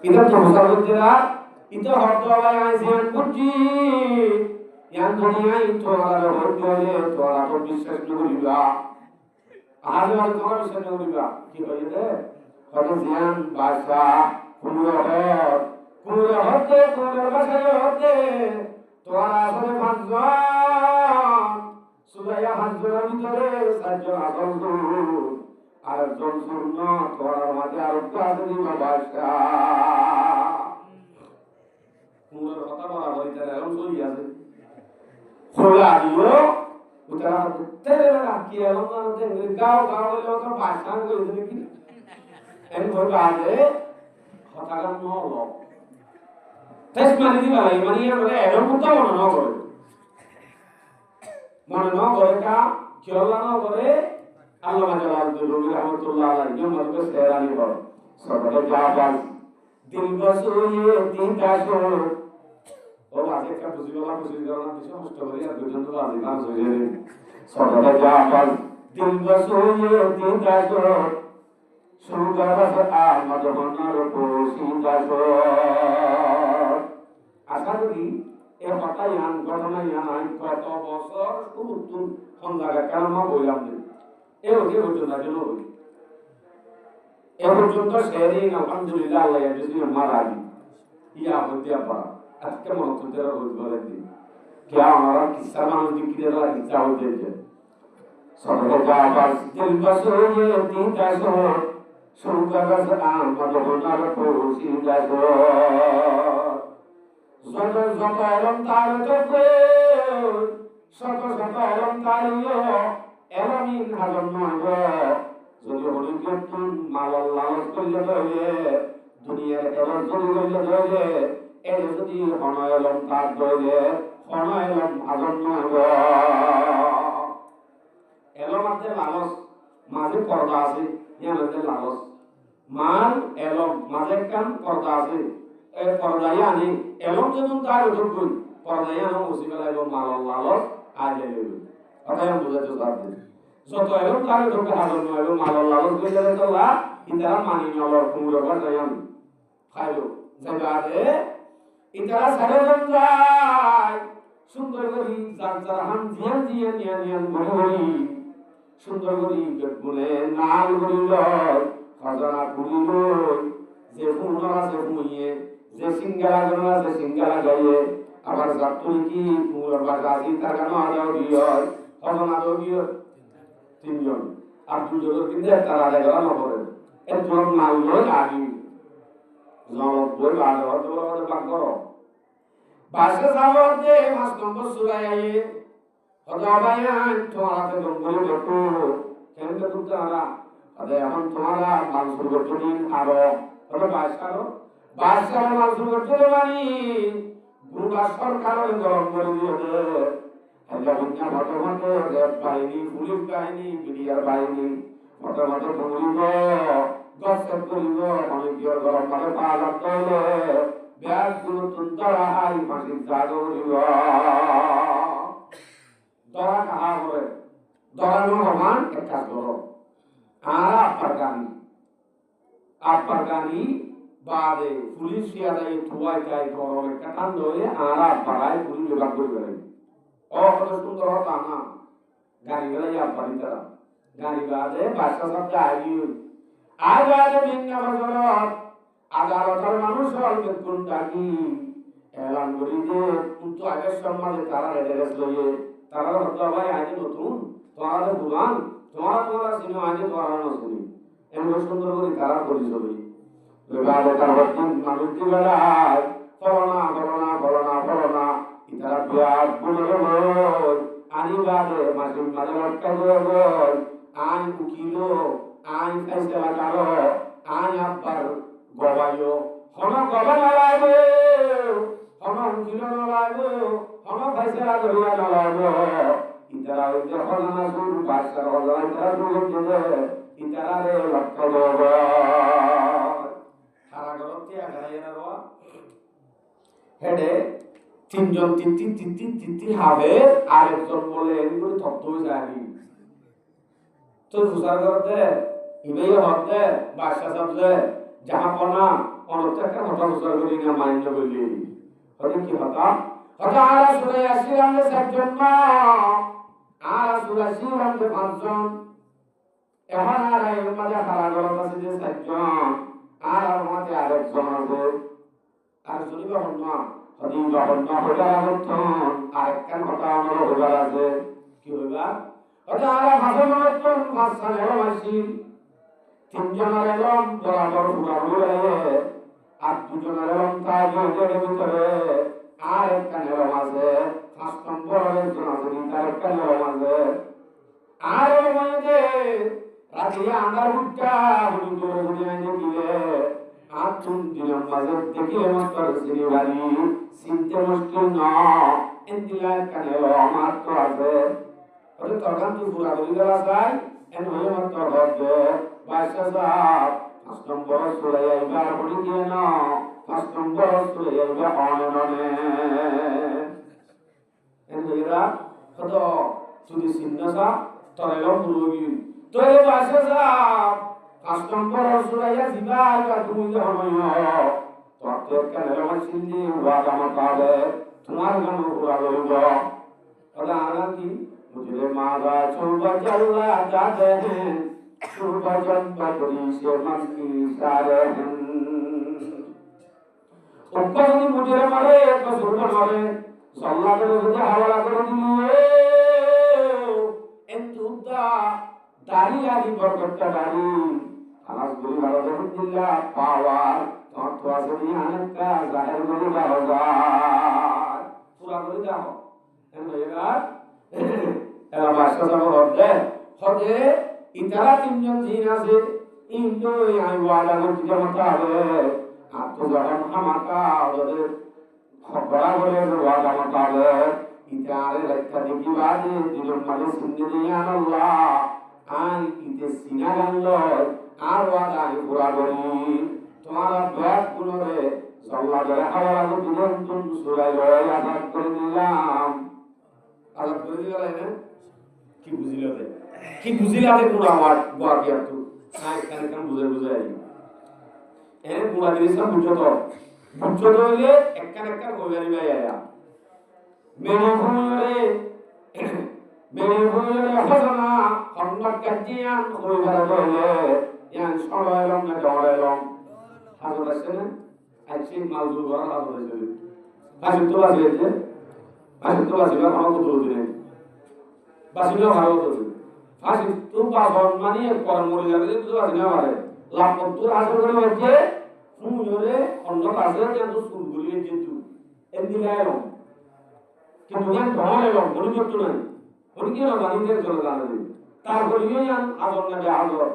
ইদা তো মুসাফিররা ইদা হতো ভাই আইছেন কুজি ইয়ান দুনিয়া ইতো আলাদা হইলে তো আলাদা বিশ্বাস করিবা आज वाले तुम्हारे विषय में बोलिएगा कि भाई दे हमें ध्यान भाषा कुमरे होते भाषा होते तुम्हारा असले भाषण सुबह भाषण भीतरे साजन आगल दूर আর জন শূন্য তোমার মাঝে আর উৎপাদনী ভাষা কুমরের কথা বরাবরই তার এরকম চলি আছে খোলা দিও उतरा तेरे लगा कि अलग दे गांव गांव लोग तो भाषण को इधर की एन को आगे हतागा न हो तेज मानी दी भाई मानी ये रे एरम मुद्दा मन न करे का केला न करे अल्लाह जलाल दुलुल रहमतुल्लाह अलैहि जो मत सेरानी हो सबके जाबाज दिल बसोये दिन का सो ও আজকে একটা বুঝিওয়ালা বুঝি করনা কিছু কষ্ট করি আর দুজন তো আজি না জড়িয়ে সদা জাপাল দিল বসোয়ে দিন কাজো সুগারাস আমদ মনার পোসিদাসো আশা করি এই কথা ইয়ান ঘটনা ইয়ান কত বছর নতুন কোন জায়গা কেন বললাম এই ওকে পর্যন্ত জন্য এই পর্যন্ত শেয়ারিং আলহামদুলিল্লাহ আল্লাহ যদি মারা ইয়া হইতে পারে আজকে মহত্বদের রোজগারের দিন क्या हमारा किस्सा मानो दिखी दे रहा हिस्सा हो जाए सबके जाबाज दिल बसोये दिन का सो सुगरस आमद होनर पोसी जासो जग जग एलम तार जगे शत शत एलम तारियो एलमिन हाजम नगो যদি হরি কীর্তন মালাল লালস করলে ধরে দুনিয়ার এবার যদি করলে ধরে এর যদি হনয়লম তার ধরে হনয়লম আজম নগো এলম আছে লালস মাঝে পর্দা আছে ইয়ার মধ্যে লালস মান এলম মাঝে কাম পর্দা আছে এই পর্দায় আনি এলম যখন তার উঠুন পর্দায় আনো মুসিবত আইব মালাল লালস আজে লইব কথা আমি বুঝাতে চাচ্ছি যত এলম তার উঠুন হাজম নগো মালাল লালস কইলে তো লা ইতারা মানি নলর কুমুর বাজায়াম খাইলো জায়গাতে ইতারা সারাজন যায় সুন্দর করি যার যার হাম জিয়ান জিয়ান জিয়ান জিয়ান মরি সুন্দর করি বলে নাল করিল খাজনা করিল যে ফুনরা আছে ফুইয়ে যে সিঙ্গালা গনা আছে সিঙ্গালা গায়ে আবার যাতুই কি ফুর বাজাজি তার গানো আদাও দিও খাজনা দিও তিনজন আর দুজন কিন্তু তারা লাগা না করে এর জন্য নাল লই আগি জবাব বই আলো জবাব বাক করো বাসে যাওয়াতে মাস নম্বর সুরাই আইয়ে হদাবায়ান তোমারাতে গঙ্গলে দেখো কেন তো তারা আরে এখন তোমারা মানসুর গঠনিন আরো ওটা বাদশাহ মাসুল করতে পারি গুরুরা সরকারের গরম করে দিয়েছে হেলিকপ্টার মতো রেড বাহিনী পুলিশ বাহিনী বিডিআর বাহিনী মতো পুলিশ গসেট করিব অনেক গরম মানে পাওয়া যাবে ব্যাগ গুলো তুলতারা আই মাসিক জাগো করিব দরা কাহা করে দরানো রহমান একটা ধরো আর আপনার গানি বাদে পুলিশ ইয়াদাই তুয়াই যাই গরম একটা ঠান্ডা হয়ে আর আপনারাই পুলিশ বিভাগ করে বেড়াই কত সুন্দর হতা না গাড়ি বেড়াই আপনারই তারা গাড়ি বাদে বাচ্চা সব যাই আর বাদে বিজ্ঞা বছর আদালতের মানুষ বেতন ডাকি এলান করি যে কিন্তু আগের সম্মানে তারা রেডেরেস লইয়ে তারা হত্যা ভাই আইনে নতুন তোমার দুলান তোমার সিনেমা আইনে তোমার নতুন এমন সুন্দর করে তারা করি ছবি এবারে তার বর্তমান মানুষটি বেড়ায় ফলনা ইতারা বিয়াদ বুঝলো আনি বাদে মাসিম মাঝে লটকা দিয়ে আইন উকিল আইন ফেসলা কারো আইন আব্বার গবাইও হন গবা নলাইব হন উকিল নলাইব হন ফেসলা করিয়া নলাইব ইতারা ওই যে হলনা সুর বাদশার হলনা ইতারা সুযোগ দিলে ইতারা রে লটকা দেব সারা গরতে আগাইয়া রওয়া হেডে তিনজন তিন হবে আরেকজন বলে এগুলো তত্ত্ব হয়ে যায় তো সুসার করতে ইবেই হতে বাদশা সাবজে যাহা পনা অনত্যাকা হতা সুসার করি না মাইন্ড বলি হতে কি হতা আর সুরে আসিরাম যে সাতজন আর সুরে আসিরাম যে পাঁচজন এখন আর এর মাঝে সারা গরত আছে যে সাতজন আর আমাদের আরেকজন আছে আর শুনিবা হন্না হদিবা হন্না হইলা হতন আরেকখান কথা আমার হইবার আছে কি হইবা ওটা আর ভাষা নতুন ভাষা নেওয়াছি তিনজনের এলম বরাবর ঘুরাঘুরে আর দুজনের এলম তার ভিতরে আর একখান এলম আছে 5 নম্বরের একজন আছে তার একখান এলম আছে আর ওই মধ্যে রাজিয়া আন্দার উঠা হুড়ি করে হুড়ি আইনে দিলে আর চুন দিলাম মাঝে দেখিলে মাস্টার সিনি বাড়ি চিনতে মুশকিল না এন্দিলা একখান এলম আমার তো আছে ওটা তখন তুই পুরা বলি গেলা চাই এন হয়ে মাত্র হচ্ছে 22 হাজার 5 নম্বর সুরাই আইবার পড়ি গিয়ে না 5 নম্বর সুরাই আইবা অনে এন হইরা কত যদি সিন্নাসা তরেল পুরোগি তোরে 22 হাজার 5 নম্বর সুরাই দিবা আইবা তুমি যখন হইও তো কেন আমার সিন্দি ওয়াদা মাতাবে তোমার গান পুরা লইব ওটা আগাম কি मुझे मारा छुपा चला जाते हैं छुपा चंपा करी से मन की सारे हैं ऊपर से मुझे मारे तो सुरमा मारे सल्ला करे मुझे हवाला कर दिए एंतुदा दाढ़ी आदि बरकत दाढ़ी खास गुरु महाराज दिल्ला पावर तो आसनी आनंद का जाहिर गुरु होगा पूरा कर जाओ एंडेगा এরা বাসা যাব হতে ইতারা তিনজন জিন আছে ইন্দো আই ওয়ালা করতে জমতা হবে আর তো যখন হামাকা ওদের খবরা করে ওয়ালা মত হবে ইতারে লেখা দেখি বাদে দুজন মানে শুনতে দিয়ে আল্লাহ আই ইতে সিনা গানলো আর ওয়ালা আই পুরা করি তোমার ব্যাগ গুলোরে সল্লা ধরে হাওয়া করতে দুজন সুরাই লয় আজাদ করে দিলাম আজাদ করে দিলাম না কি বুঝিলাতে পুরো আমার গোয়াকি আতো নাই কান বুঝে আই এনে পুরা জিনিস না বুঝতো হইলে একখান কইবারি ভাই আয়া মেরে ভুলে হজনা হন্নত কাজিয়ান কইবার হইলে ইয়ান সরাইলাম না জড়াইলাম হাজর আছে না আইছি মালজুর করা হাজর আছে আসি তো আছে আমার কত দিনে বাসিনা ভালো তো ফাঁসি তো বাবন মানে কর্ম মরে যাবে তো বাসিনা মারে লাভ তো আসল করে হচ্ছে ফুমরে অন্য কাছে কিন্তু শুরু করিয়ে কিন্তু এন্দিলায় কিন্তু জ্ঞান ধরে এলো মনে করতে নাই মনে কি না বাণীদের চলে জানে তারপরে ইয়ান আদর না হাজর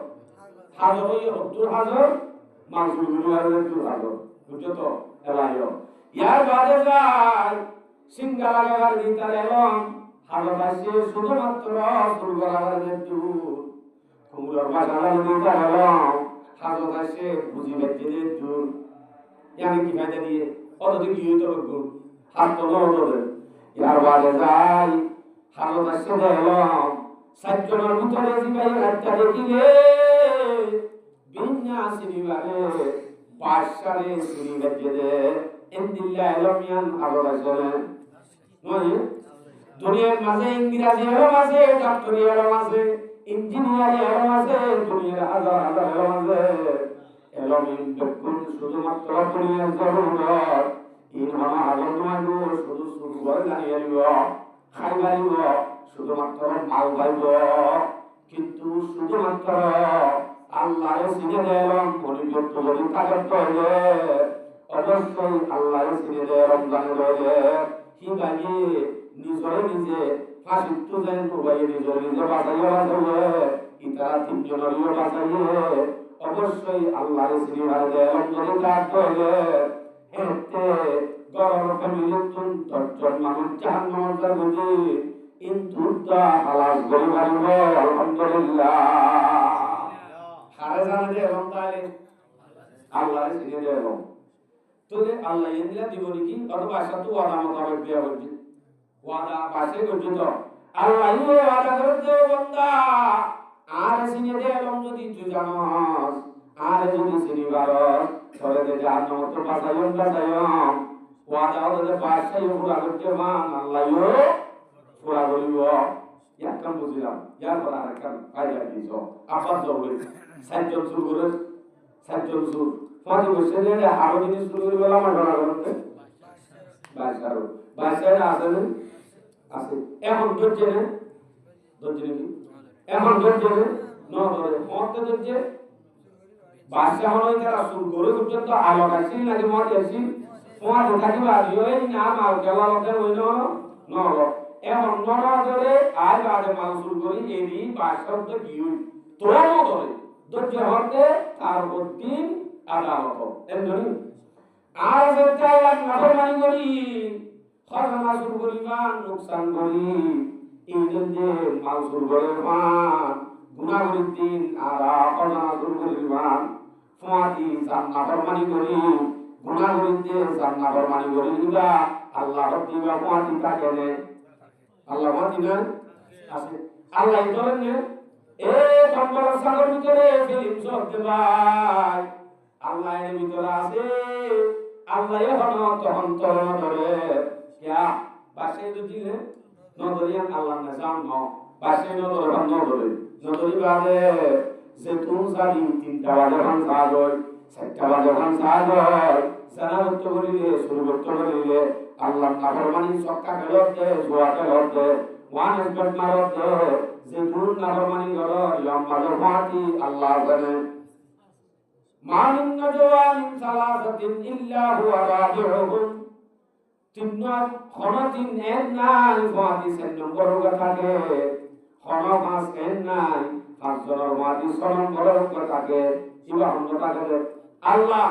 হাজর ওই 70,000 মাংসুর গুরুবারের একটু ভালো বুঝছো তো এলাইও ইয়ার বাদে যাই সিঙ্গা লাগাবার দিতার এলম হালত আসছে শুধুমাত্র সুরগলার একটু কুমুরের বাসার দিতার এলম হালত আসছে বুঝি বেঁচে একটু ইয়ানি কি ফায়দা দিয়ে অতদিন কি হইতো গুণ হাত তো নড়ে ইয়ার বাদে যাই হালত আসছে এলম সাতজনের ভিতরে জিগাই একটা দেখিলে বিন্যা সিনিবারে বাদশারে সিনি বেঁচে দে ইন্দিল্লা এলমিয়ান হালত আসছে নয় দুনিয়ার মাঝে ইংরেজি এলম আছে ডাক্তারি এলম আছে ইঞ্জিনিয়ারিং এলম আছে দুনিয়ার হাজার হাজার এলম আছে এলম ইনবেকুন শুধুমাত্র দুনিয়ার জরুরত ইন হামা আলম নয় শুধু শুরু করে জানিয়ে দিব খাইবারিব শুধুমাত্র মাল পাইব কিন্তু শুধুমাত্র আল্লাহরে চিনে দেলাম পরিবর্ত যদি তাকে তৈলে অবশ্যই আল্লাহরে চিনে দে রমজানে রইলে কি বাকি নিজরে নিজে ফাঁসিত্ব যায় নবাই নিজরে নিজে বাঁচাইয়া বাঁচাইলে ইতারা তিনজনেরও বাঁচাইলে অবশ্যই আল্লাহরে চিনি ভাই দে রমজানে কাজ তৈলে এতে গরম ফ্যামিলির তুন দশজন মানুষ জাহান্নামের বুঝি কিন্তু দা হালাস গরি মারিব আলহামদুলিল্লাহ হারে জানে দে এবং তাইলে আল্লাহরে চিনে দে এবং তোরে আল্লাহ ইন্দিরা দিব নাকি অথবা আশা তো ওয়াদা মোতাবেক দেওয়া হচ্ছে ওয়াদা পাশে করছে তো আল্লাহ ওয়াদা করছে বান্দা আর চিনে দে এবং যদি তুই জানাস আর যদি চিনি পারস তবে যে জাহান্নাম তো বাঁচাইম বাঁচাইম ওয়াদা ওদের পাশে পুরা করছে মান আল্লাহও পুরা করিব একদম বুঝলাম ইয়ার পর আর একটা কায়দা দিছ আপাত জরুরি সাতজন শুরু করে সাতজন শুরু পাঁচ বছর ধরে আরো জিনিস শুরু করে বলা আমার ধরা করতে বাইশ আছে না আছে এখন ধরছে না ধরছে নাকি এখন ধরছে না ন ধরে মরতে ধরছে বাদশা হলো তারা শুরু করে পর্যন্ত আলো কাছে নাকি মরে আসি তোমার থাকিবা এই না মাল গেলা লোকের ওই ন এখন ন ধরে আজ আগে মাল শুরু করি এরই বাদশার তো কি তোরও ধরে ধৈর্য হতে তার দিন আদালত এমনি আর যেটা আল্লাহ নাফরমানি করি খরনা শুরু করিবা নুকসান করি এই যে মাল শুরু করে মান গুনাহ করি দিন আর খরনা শুরু করিবা ফুয়াতি নাফরমানি করি গুনাহ করি যে নাফরমানি করি দিবা আল্লাহ দিবা ফুয়াতি কাকে নে আল্লাহ ফুয়াতি না আছে আল্লাহ ধরেন এ কম্বল সাগর ভিতরে ফিল্ম চলতে ভাই আল্লাহ এর ভিতরে আছে আল্লাহ হন তখন তরণ ধরে क्या বাসে দিলে নদরিয়া আল্লাহ না জানো বাসে নদর ন ধরে নদরি বাদে যে তুম সারি তিনটা বাজে খান সাজয় চারটা বাজে খান সাজয় সারা ভক্ত করিলে শুরু ভক্ত করিলে আল্লাহ নাফরমানি সক্কা খেলতে জোয়া খেলতে ওয়ান এসবেট মারতে যে তুম নাফরমানি করো লম্বা ফাতি আল্লাহ জানে মানিন নজওয়ান সালাসাতিন ইল্লা হুয়া রাবিউহুম তিন্না খনাতিন এন নাই ফাতি সেন নম্বর থাকে খনা পাঁচ এন নাই পাঁচজনের ফাতি ছয় নম্বরের থাকে ইবা হন্দ থাকে আল্লাহ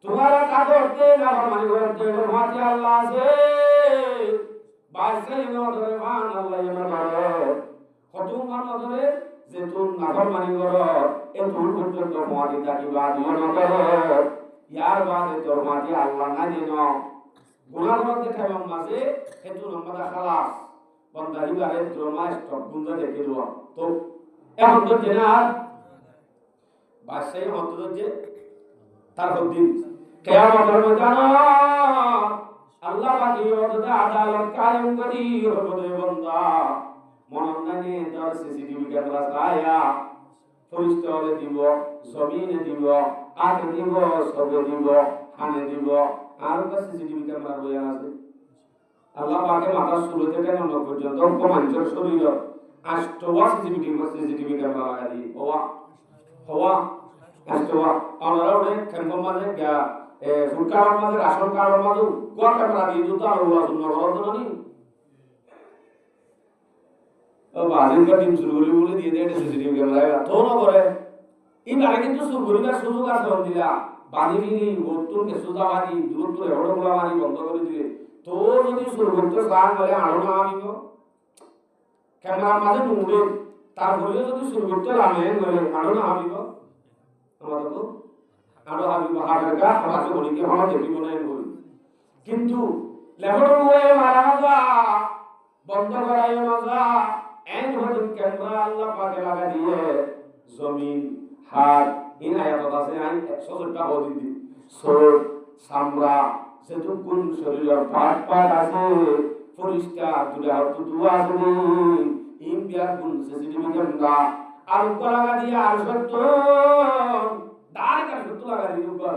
তোমার কাগজে না ফরমানি করতে ফাতি আল্লাহ আছে বাইসে ন ধরে মান আল্লাহ না ধরে কত মান ধরে যে তুই নাফরমানি করো এ তুই পর্যন্ত ফাতি থাকিবা দিও না করো ইয়ার বাদে তোর ফাতি আল্লাহ না দিন গুনাহ করতে খাইবাম মাঝে হেতু নম্বরটা খালাস বন্দারি বারে দ্রমা স্টক গুন্দ দেখে দেওয়া তো এখন তো জেনা বাদশাহী অন্তত যে তার দিন কিয়ামতের ময়দানে আল্লাহ পাক ইবাদতে আদালত কায়েম করি হবে বান্দা মনন্দানে তার সিসিটিভি ক্যামেরা লাগায়া ফরিস্তারে দিব জমিনে দিব আগে দিব সবে দিব খানে দিব আর কাছে সিসিটিভি ক্যামেরা বয়া আছে আল্লাহ পাকে মাথা শুরু থেকে নন পর্যন্ত মানুষের শরীর আষ্টওয়া সিসিটিভি ক্যামেরা লাগা দি হওয়া আষ্টওয়া আমরা ওরে খেমো মাঝে গা ফুলকার মাঝে রাশন কার্ড মাঝে কোয়া ক্যামেরা দিয়ে তো আর ওলা শুনলো বলতো নি ও বাজিন কা টিম শুরু হলি বলে দিয়ে দেয় সিসিটিভি ক্যামেরা তো না করে এবারে কিন্তু সুগরিবার সুযোগ আছে দিলা বাড়ি ফিরি ওতুনকে সুজাবাদি দূরত্ব এড়োগুলা মারি বন্ধ করে দিলে তো যদি সুগরিত সান বলে আলো না আমিব ক্যামেরার মাঝে নুড়ে তারপরে যদি সুগরিত লামে বলে আলো না আমিব আমাদের তো আলো আমিব হাবেরকা আমাকে বলিকে আমরা দেখিব না বলি কিন্তু লেবর হয়ে মারা যা বন্ধ করাই না যা এন হদিন ক্যামেরা আল্লাহ পাকে লাগা দিয়ে জমিন হাত ইন আয়াত আছে আই 100 টা হদি দি সোর সামরা যেটুকুন শরীরের পাট পাট আছে পরিষ্কার দুরা দুয়া আছে ইন বিয়ার গুণ সিসিটিভি ক্যামেরা আর উপর লাগা দিয়ে আর সত্য ডাইরেক্ট আর সত্য লাগা দিয়ে উপর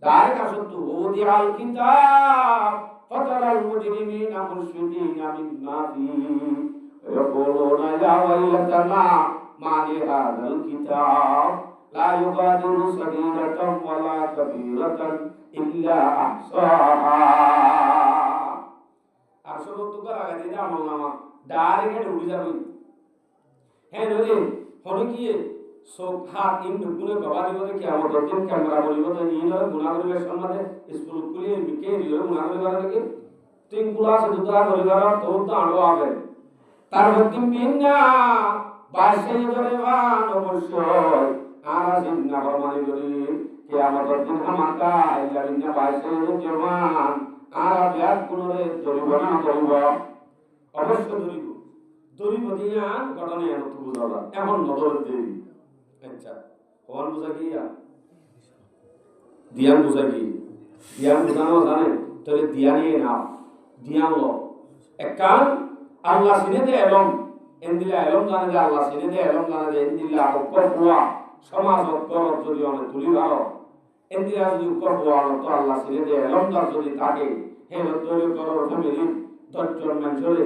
ডাইরেক্ট আর সত্য ওদি আল কিতাব ফাতারাল মুজরিমিনা মুশফিকিনা মিম্মা ফিহি يقولون يا ويلتنا ما لهذا الكتاب لا يغادر صغيرة ولا كبيرة إلا أحصاها আসলে তো করা গেছে না আমল নামা ডাইরেক্ট উড়ে যাবে হ্যাঁ নলে হলো কি সব হাত ইন ঢুকুলে বাবা দিব কি আমাদের দিন ক্যামেরা বলিব তো ইন গুনাহ করিবার সম্বন্ধে স্কুল খুলে বিকে দিও গুনাহ করিবার কি তিন ক্লাস দুটা করিবার তো আলো আবে তার হতিম বিনা বাইশে ধরে বান অবশ্যই আর জিন্না বর্মানি করি কিয়ামতের দিন আমাকা ইল্লা বিনা বাইশে জমান আর ব্যাগ গুণরে ধরিব না ধরিব অবশ্য ধরিব দিয়া ঘটনা এত বুঝাবা এখন নজর দেই আচ্ছা কোন বুঝা গিয়া দিয়ান বুঝা কি দিয়ান বুঝানো জানে তাহলে দিয়ানি না দিয়ান লো একান আল্লাহ সিনে দে এলম এন্দিলা এলম জানে যে আল্লাহ সিনে দে এলম জানে যে এন্দিলা অক্ষর পোয়া সমাজ অক্ষর যদি অনেক তুলি ভালো এন্দিলা যদি অক্ষর পোয়া তো আল্লাহ সিনে দে এলম তার যদি থাকে হে তৈরি করো ফ্যামিলি 10 জন মানুষরে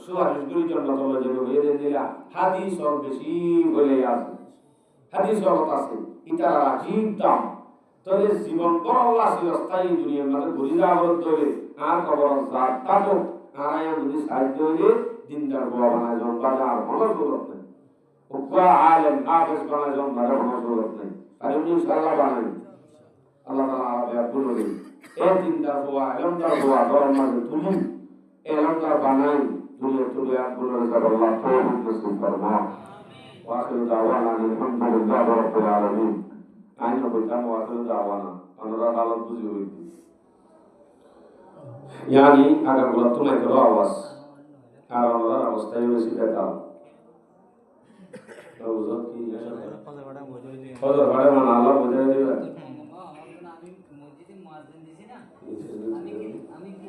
সুয়ারিশ গুলি জন্য তলে যাবে হয়ে এন্দিলা হাদিস আর বেশি বলে আছে হাদিস আছে এটা আজীব দাম তবে জীবন বড় আল্লাহ চিরস্থায়ী দুনিয়ার মধ্যে ঘুরে যাওয়ার ধরে আর খবর জাত থাকুক আয়া যদি সাহায্য হইলে দিনদার বাবা বানায় জন বাজার কোনো জরুরত নেই উকরা আলেম হাফেজ বানায় জন বাজার কোনো জরুরত নেই আর উনি ইনশাআল্লাহ বানায় আল্লাহ তাআলা আরবে আব্দুল রহিম এই দিনদার বাবা এলমদার বাবা ধর্ম মাঝে তুলি এলমদার বানায় দুনিয়া তুলে আব্দুল রহিম আল্লাহ তৌফিক নসিব ফরমা ওয়াখির দাওয়ানা আলহামদুলিল্লাহি রাব্বিল আলামিন আইনো কইতাম ওয়াখির দাওয়ানা আমরা হালত বুঝি হইছি यानी अगर बोला तुम्हें करो आवाज आराम अवस्थाएं में सिखाता तो उसे की फजर बड़ा माना अल्लाह बोझे दिया আমি মসজিদে মুয়াজ্জিন দিছি না আমি কি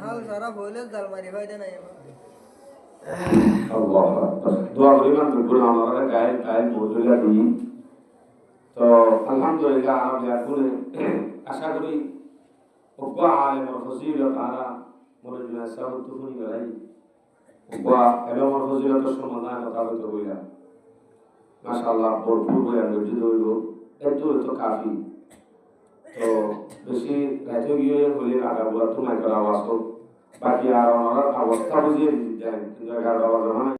হাল সারা বলে জালমারি হয় না Allah dua beriman berguna Allah kain bodohnya di তো আলহামদুলিল্লাহ আমি এখন আশা করি ওবা আলেমর ফজিলত তারা মনে জন্য সাবত তুনি গলাই ওবা আলেমর ফজিলতের সমাধান কথা বলতে হইলা মাশাআল্লাহ ভরপুর হয়ে গঠিত হইল এত তো কাফি তো বেশি রাতে গিয়ে হলে আগাবো তোমার করা আওয়াজ বাকি আর অবস্থা বুঝিয়ে দিতে কিন্তু 11 বাজে